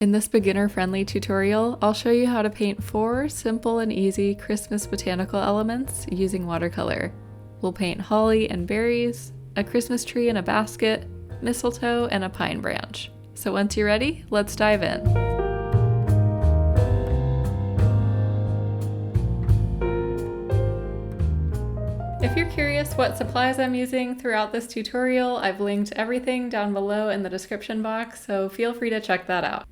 In this beginner-friendly tutorial, I'll show you how to paint 4 simple and easy Christmas botanical elements using watercolor. We'll paint holly and berries, a Christmas tree in a basket, mistletoe, and a pine branch. So once you're ready, let's dive in. If you're curious what supplies I'm using throughout this tutorial, I've linked everything down below in the description box, so feel free to check that out.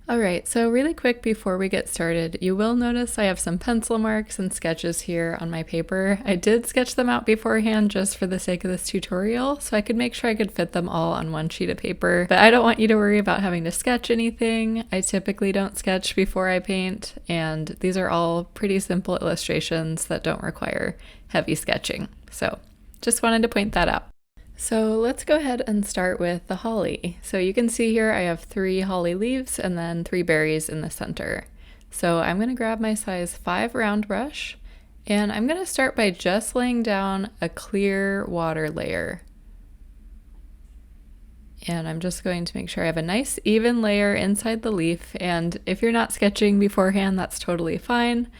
Alright, so really quick before we get started, you will notice I have some pencil marks and sketches here on my paper. I did sketch them out beforehand just for the sake of this tutorial, so I could make sure I could fit them all on one sheet of paper, but I don't want you to worry about having to sketch anything. I typically don't sketch before I paint, and these are all pretty simple illustrations that don't require heavy sketching, so just wanted to point that out. So let's go ahead and start with the holly. So you can see here I have 3 holly leaves and then 3 berries in the center. So I'm going to grab my size 5 round brush and I'm going to start by just laying down a clear water layer. And I'm just going to make sure I have a nice even layer inside the leaf, and if you're not sketching beforehand, that's totally fine.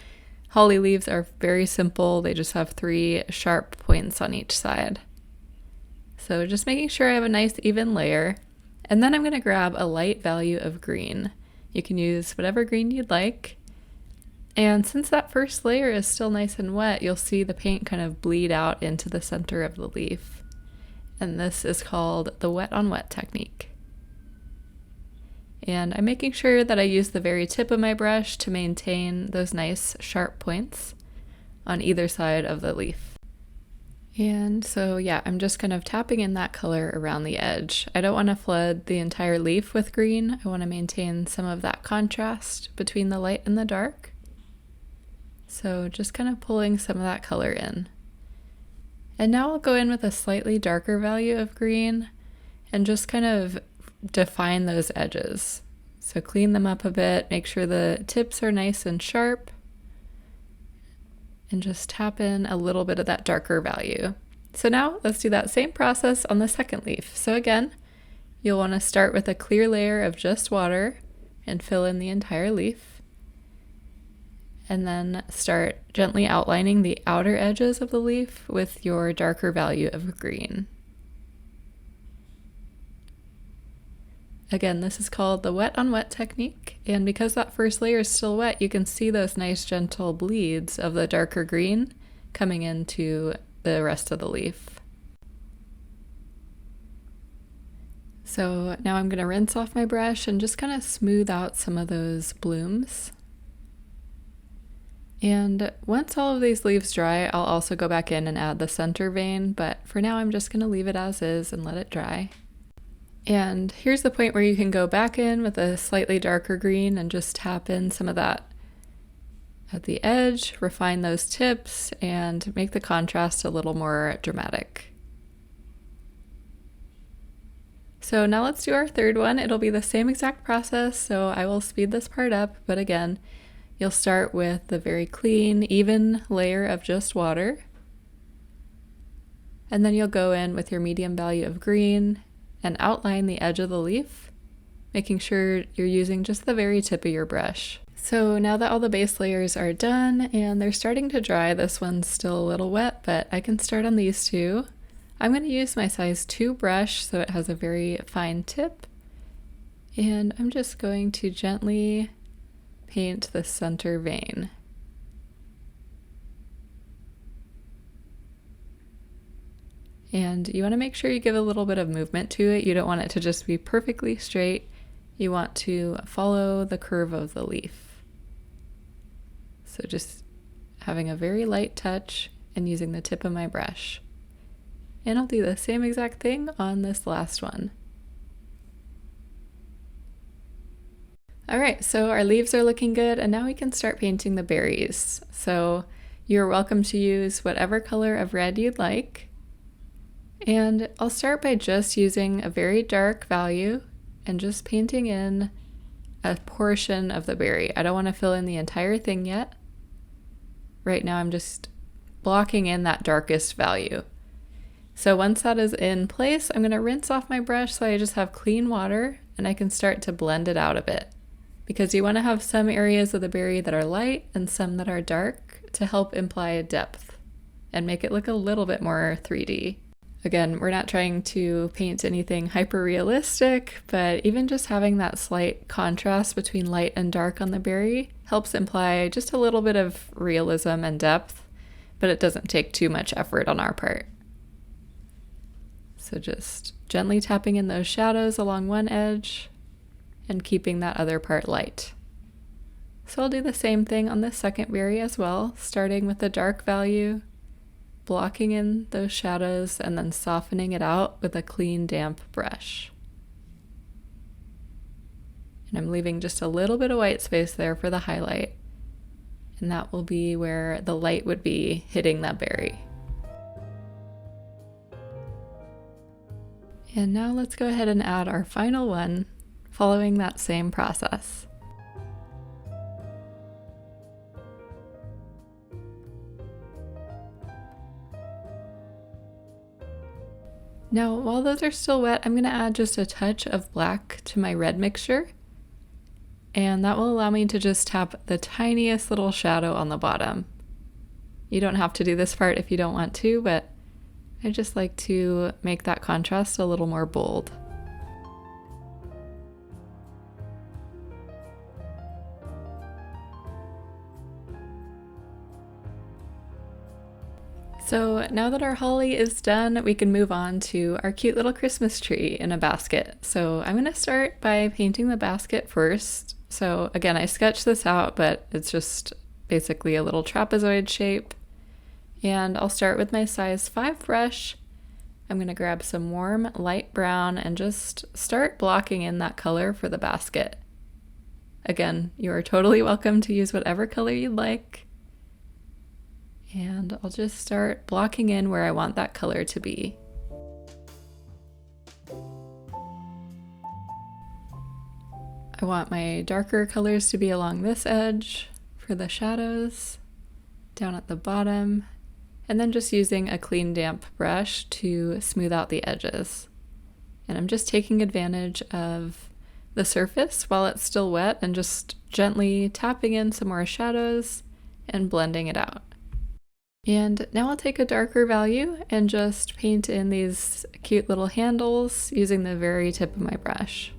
Holly leaves are very simple, they just have 3 sharp points on each side. So just making sure I have a nice even layer, and then I'm going to grab a light value of green. You can use whatever green you'd like, and since that first layer is still nice and wet, you'll see the paint kind of bleed out into the center of the leaf, and this is called the wet on wet technique. And I'm making sure that I use the very tip of my brush to maintain those nice sharp points on either side of the leaf. And so yeah, I'm just kind of tapping in that color around the edge. I don't want to flood the entire leaf with green. I want to maintain some of that contrast between the light and the dark. So just kind of pulling some of that color in. And now I'll go in with a slightly darker value of green and just kind of define those edges. So clean them up a bit, make sure the tips are nice and sharp, and just tap in a little bit of that darker value. So now let's do that same process on the second leaf. So again, you'll want to start with a clear layer of just water and fill in the entire leaf. And then start gently outlining the outer edges of the leaf with your darker value of green. Again, this is called the wet on wet technique, and because that first layer is still wet, you can see those nice gentle bleeds of the darker green coming into the rest of the leaf. So now I'm going to rinse off my brush and just kind of smooth out some of those blooms. And once all of these leaves dry, I'll also go back in and add the center vein, but for now I'm just going to leave it as is and let it dry. And here's the point where you can go back in with a slightly darker green and just tap in some of that at the edge, refine those tips, and make the contrast a little more dramatic. So now let's do our third one. It'll be the same exact process, so I will speed this part up, but again, you'll start with the very clean, even layer of just water, and then you'll go in with your medium value of green and outline the edge of the leaf, making sure you're using just the very tip of your brush. So now that all the base layers are done and they're starting to dry, this one's still a little wet, but I can start on these two. I'm going to use my size 2 brush so it has a very fine tip, and I'm just going to gently paint the center vein. And you want to make sure you give a little bit of movement to it. You don't want it to just be perfectly straight. You want to follow the curve of the leaf. So just having a very light touch and using the tip of my brush. And I'll do the same exact thing on this last one. Alright, so our leaves are looking good, and now we can start painting the berries. So you're welcome to use whatever color of red you'd like. And I'll start by just using a very dark value and just painting in a portion of the berry. I don't want to fill in the entire thing yet. Right now I'm just blocking in that darkest value. So once that is in place, I'm going to rinse off my brush so I just have clean water and I can start to blend it out a bit. because you want to have some areas of the berry that are light and some that are dark to help imply depth and make it look a little bit more 3D. Again, we're not trying to paint anything hyper realistic, but even just having that slight contrast between light and dark on the berry helps imply just a little bit of realism and depth, but it doesn't take too much effort on our part. So just gently tapping in those shadows along one edge and keeping that other part light. So I'll do the same thing on this second berry as well, starting with the dark value, blocking in those shadows, and then softening it out with a clean, damp brush. And I'm leaving just a little bit of white space there for the highlight, and that will be where the light would be hitting that berry. And now let's go ahead and add our final one, following that same process. Now, while those are still wet, I'm going to add just a touch of black to my red mixture, and that will allow me to just tap the tiniest little shadow on the bottom. You don't have to do this part if you don't want to, but I just like to make that contrast a little more bold. So now that our holly is done, we can move on to our cute little Christmas tree in a basket. So I'm going to start by painting the basket first. So again, I sketched this out, but it's just basically a little trapezoid shape. And I'll start with my size 5 brush. I'm going to grab some warm light brown and just start blocking in that color for the basket. Again, you are totally welcome to use whatever color you'd like. And I'll just start blocking in where I want that color to be. I want my darker colors to be along this edge for the shadows, down at the bottom, and then just using a clean damp brush to smooth out the edges. And I'm just taking advantage of the surface while it's still wet and just gently tapping in some more shadows and blending it out. And now I'll take a darker value and just paint in these cute little handles using the very tip of my brush.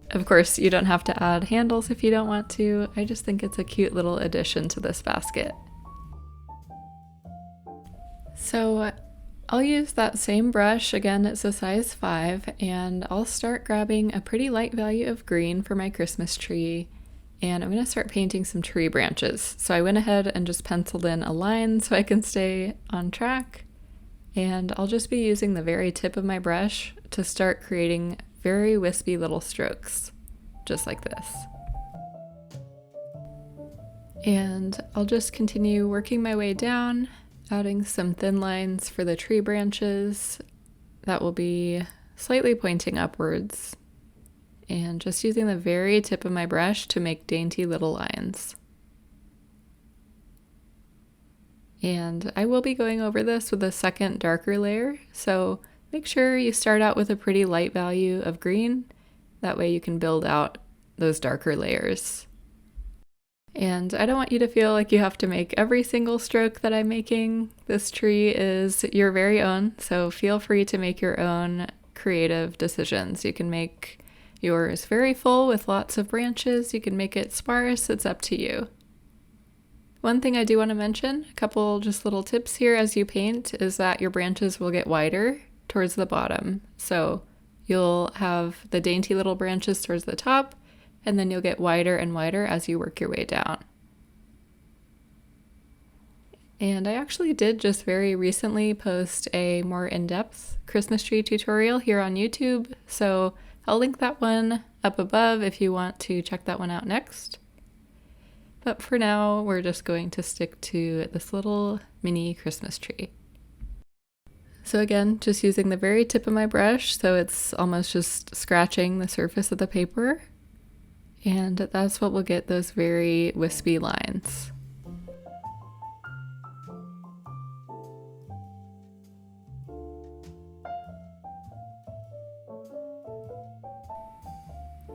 Of course, you don't have to add handles if you don't want to. I just think it's a cute little addition to this basket. So I'll use that same brush, again it's a size 5, and I'll start grabbing a pretty light value of green for my Christmas tree. And I'm going to start painting some tree branches. So I went ahead and just penciled in a line so I can stay on track. And I'll just be using the very tip of my brush to start creating very wispy little strokes, just like this. And I'll just continue working my way down, adding some thin lines for the tree branches that will be slightly pointing upwards. And just using the very tip of my brush to make dainty little lines. And I will be going over this with a second darker layer, so make sure you start out with a pretty light value of green. That way you can build out those darker layers. And I don't want you to feel like you have to make every single stroke that I'm making. This tree is your very own, so feel free to make your own creative decisions. You can make yours very full with lots of branches. You can make it sparse. It's up to you. One thing I do want to mention, a couple just little tips here as you paint, is that your branches will get wider towards the bottom. So you'll have the dainty little branches towards the top, and then you'll get wider and wider as you work your way down. And I actually did just very recently post a more in-depth Christmas tree tutorial here on YouTube, so I'll link that one up above if you want to check that one out next. But for now, we're just going to stick to this little mini Christmas tree. So again, just using the very tip of my brush, so it's almost just scratching the surface of the paper. And that's what will get those very wispy lines.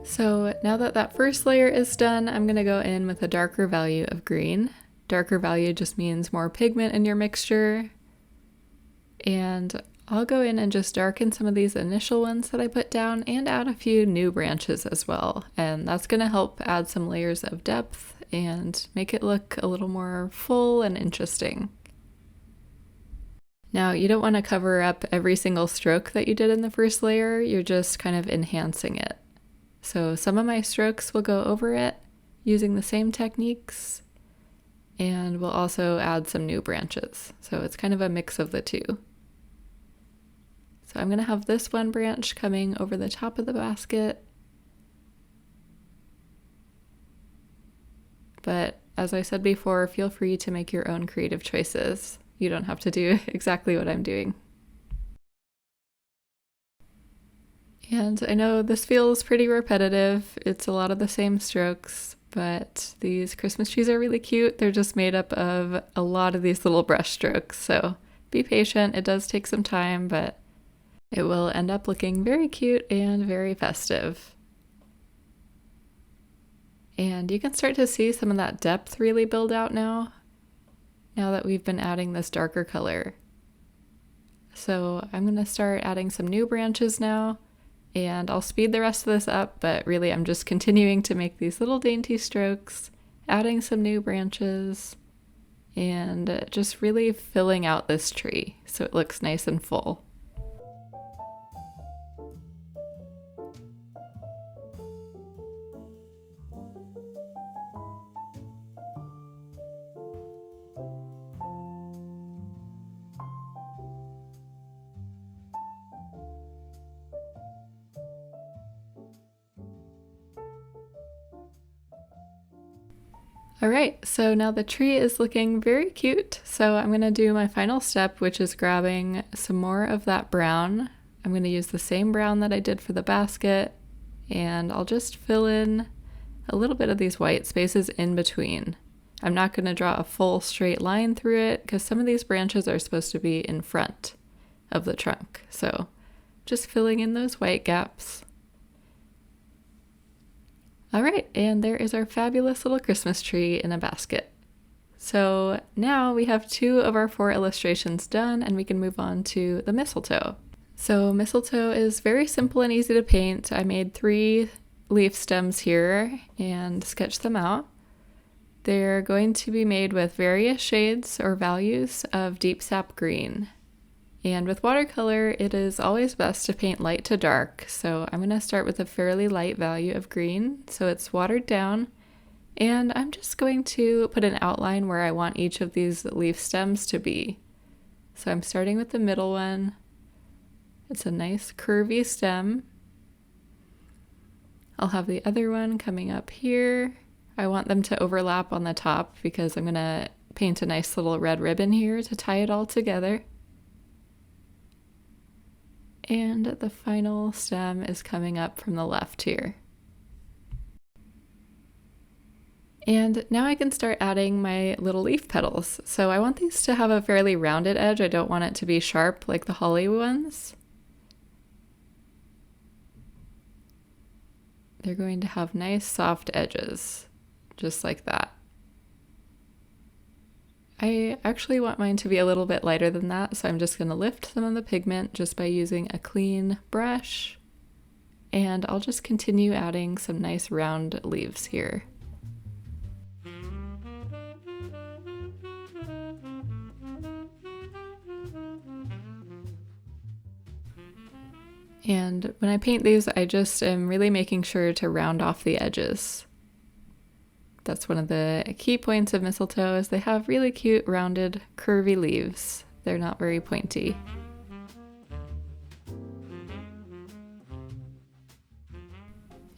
So now that that first layer is done, I'm gonna go in with a darker value of green. Darker value just means more pigment in your mixture. And I'll go in and just darken some of these initial ones that I put down and add a few new branches as well. And that's gonna help add some layers of depth and make it look a little more full and interesting. Now, you don't want to cover up every single stroke that you did in the first layer, you're just kind of enhancing it. So some of my strokes will go over it using the same techniques, and we'll also add some new branches. So it's kind of a mix of the two. So I'm going to have this one branch coming over the top of the basket. But as I said before, feel free to make your own creative choices. You don't have to do exactly what I'm doing. And I know this feels pretty repetitive. It's a lot of the same strokes, but these Christmas trees are really cute. They're just made up of a lot of these little brush strokes. So be patient. It does take some time, but it will end up looking very cute and very festive. And you can start to see some of that depth really build out now that we've been adding this darker color. So I'm going to start adding some new branches now. And I'll speed the rest of this up, but really I'm just continuing to make these little dainty strokes, adding some new branches, and just really filling out this tree so it looks nice and full. All right, so now the tree is looking very cute. So I'm gonna do my final step, which is grabbing some more of that brown. I'm gonna use the same brown that I did for the basket, and I'll just fill in a little bit of these white spaces in between. I'm not gonna draw a full straight line through it because some of these branches are supposed to be in front of the trunk. So just filling in those white gaps. All right, and there is our fabulous little Christmas tree in a basket. So now we have 2 of our 4 illustrations done, and we can move on to the mistletoe. So mistletoe is very simple and easy to paint. I made 3 leaf stems here and sketched them out. They're going to be made with various shades or values of deep sap green. And with watercolor, it is always best to paint light to dark. So I'm going to start with a fairly light value of green, so it's watered down. And I'm just going to put an outline where I want each of these leaf stems to be. So I'm starting with the middle one. It's a nice curvy stem. I'll have the other one coming up here. I want them to overlap on the top because I'm going to paint a nice little red ribbon here to tie it all together. And the final stem is coming up from the left here. And now I can start adding my little leaf petals. So I want these to have a fairly rounded edge. I don't want it to be sharp like the holly ones. They're going to have nice soft edges, just like that. I actually want mine to be a little bit lighter than that, so I'm just going to lift some of the pigment just by using a clean brush, and I'll just continue adding some nice round leaves here. And when I paint these, I just am really making sure to round off the edges. That's one of the key points of mistletoe is they have really cute, rounded, curvy leaves. They're not very pointy.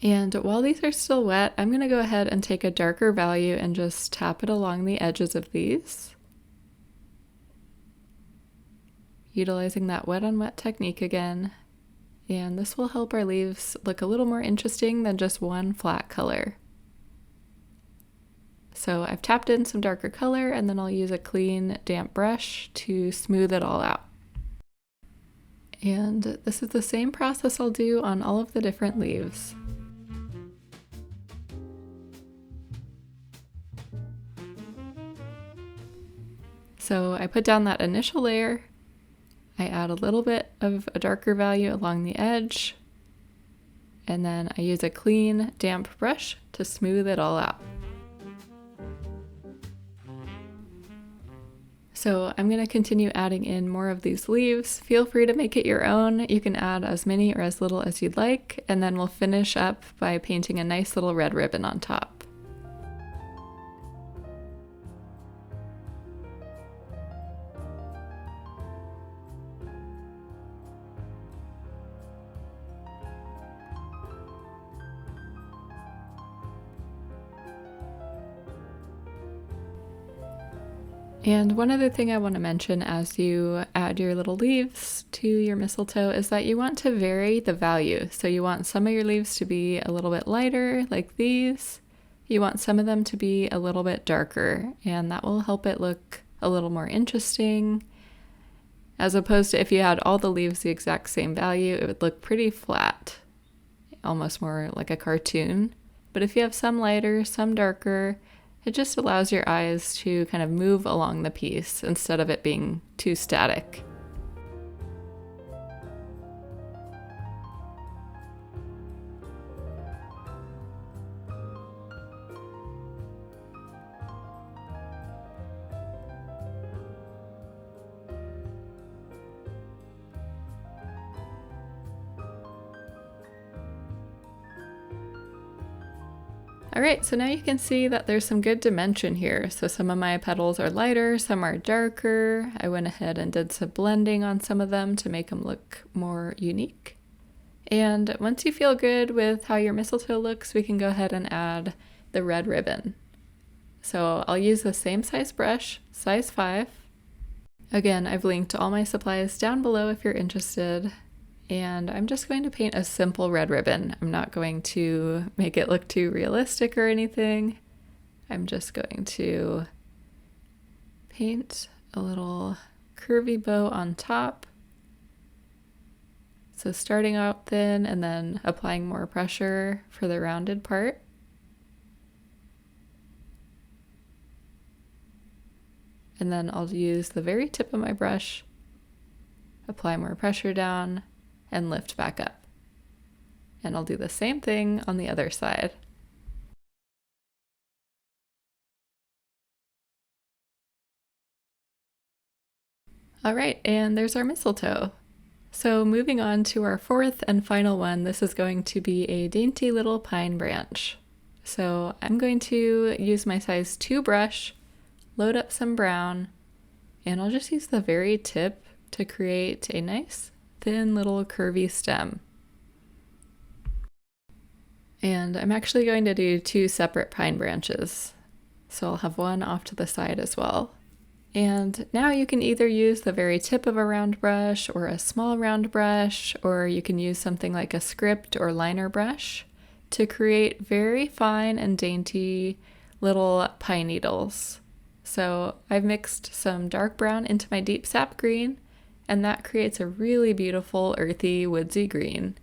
And while these are still wet, I'm going to go ahead and take a darker value and just tap it along the edges of these. Utilizing that wet on wet technique again. And this will help our leaves look a little more interesting than just one flat color. So I've tapped in some darker color, and then I'll use a clean, damp brush to smooth it all out. And this is the same process I'll do on all of the different leaves. So I put down that initial layer. I add a little bit of a darker value along the edge, and then I use a clean, damp brush to smooth it all out. So I'm going to continue adding in more of these leaves. Feel free to make it your own. You can add as many or as little as you'd like, and then we'll finish up by painting a nice little red ribbon on top. And one other thing I want to mention as you add your little leaves to your mistletoe is that you want to vary the value. So you want some of your leaves to be a little bit lighter, like these. You want some of them to be a little bit darker, and that will help it look a little more interesting. As opposed to if you had all the leaves the exact same value, it would look pretty flat, almost more like a cartoon. But if you have some lighter, some darker, it just allows your eyes to kind of move along the piece instead of it being too static. All right, so now you can see that there's some good dimension here. So some of my petals are lighter, some are darker. I went ahead and did some blending on some of them to make them look more unique. And once you feel good with how your mistletoe looks, we can go ahead and add the red ribbon. So I'll use the same size brush, size 5. Again, I've linked all my supplies down below if you're interested. And I'm just going to paint a simple red ribbon. I'm not going to make it look too realistic or anything. I'm just going to paint a little curvy bow on top. So starting out thin and then applying more pressure for the rounded part. And then I'll use the very tip of my brush, apply more pressure down, and lift back up. And I'll do the same thing on the other side. All right, and there's our mistletoe. So moving on to our fourth and final one, this is going to be a dainty little pine branch. So I'm going to use my size 2 brush, load up some brown, and I'll just use the very tip to create a nice thin little curvy stem. And I'm actually going to do 2 separate pine branches. So I'll have one off to the side as well. And now you can either use the very tip of a round brush or a small round brush, or you can use something like a script or liner brush to create very fine and dainty little pine needles. So I've mixed some dark brown into my deep sap green, and that creates a really beautiful earthy woodsy green.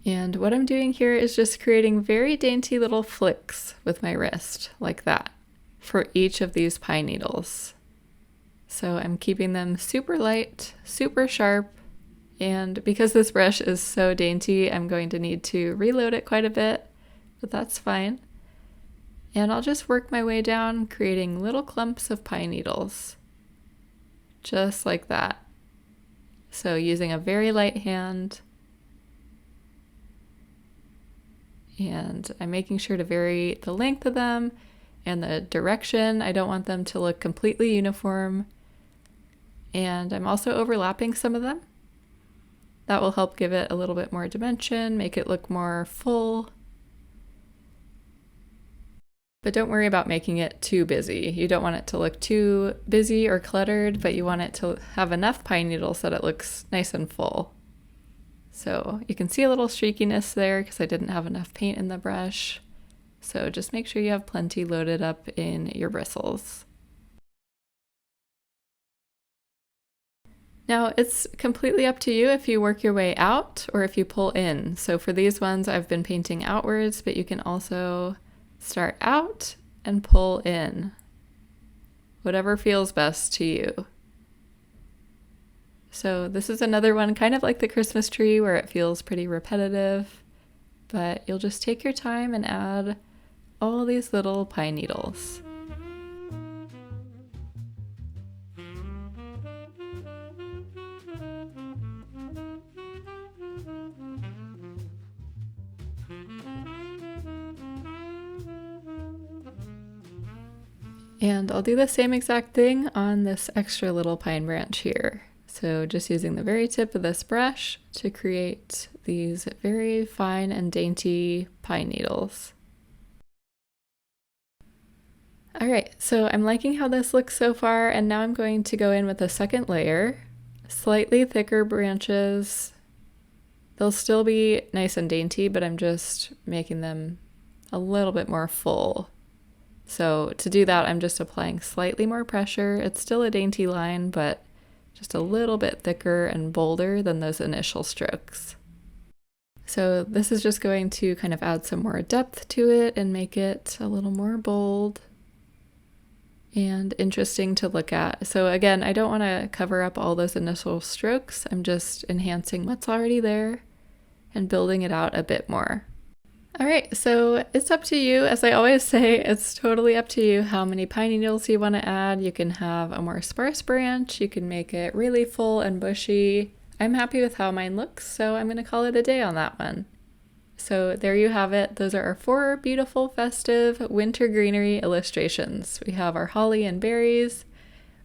And what I'm doing here is just creating very dainty little flicks with my wrist, like that, for each of these pine needles. So I'm keeping them super light, super sharp, and because this brush is so dainty, I'm going to need to reload it quite a bit, but that's fine. And I'll just work my way down, creating little clumps of pine needles, just like that. So using a very light hand, and I'm making sure to vary the length of them and the direction. I don't want them to look completely uniform. And I'm also overlapping some of them. That will help give it a little bit more dimension, make it look more full. But don't worry about making it too busy. You don't want it to look too busy or cluttered, but you want it to have enough pine needles that it looks nice and full. So you can see a little streakiness there because I didn't have enough paint in the brush. So just make sure you have plenty loaded up in your bristles. Now it's completely up to you if you work your way out or if you pull in. So for these ones, I've been painting outwards, but you can also start out and pull in, whatever feels best to you. So this is another one kind of like the Christmas tree where it feels pretty repetitive, but you'll just take your time and add all these little pine needles. And I'll do the same exact thing on this extra little pine branch here. So just using the very tip of this brush to create these very fine and dainty pine needles. All right, so I'm liking how this looks so far, and now I'm going to go in with a second layer, slightly thicker branches. They'll still be nice and dainty, but I'm just making them a little bit more full. So to do that, I'm just applying slightly more pressure. It's still a dainty line, but just a little bit thicker and bolder than those initial strokes. So this is just going to kind of add some more depth to it and make it a little more bold and interesting to look at. So again, I don't want to cover up all those initial strokes. I'm just enhancing what's already there and building it out a bit more. All right, so it's up to you. As I always say, it's totally up to you how many pine needles you want to add. You can have a more sparse branch. You can make it really full and bushy. I'm happy with how mine looks, so I'm going to call it a day on that one. So there you have it. Those are our 4 beautiful, festive winter greenery illustrations. We have our holly and berries.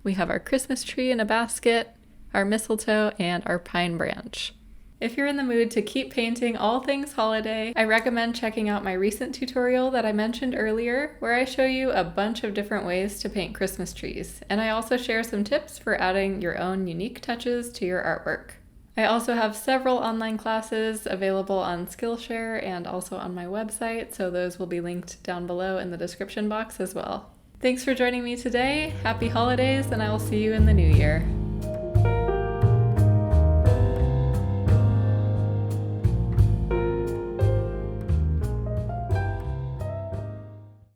We have our Christmas tree in a basket, our mistletoe, and our pine branch. If you're in the mood to keep painting all things holiday, I recommend checking out my recent tutorial that I mentioned earlier, where I show you a bunch of different ways to paint Christmas trees, and I also share some tips for adding your own unique touches to your artwork. I also have several online classes available on Skillshare and also on my website, so those will be linked down below in the description box as well. Thanks for joining me today, happy holidays, and I will see you in the new year.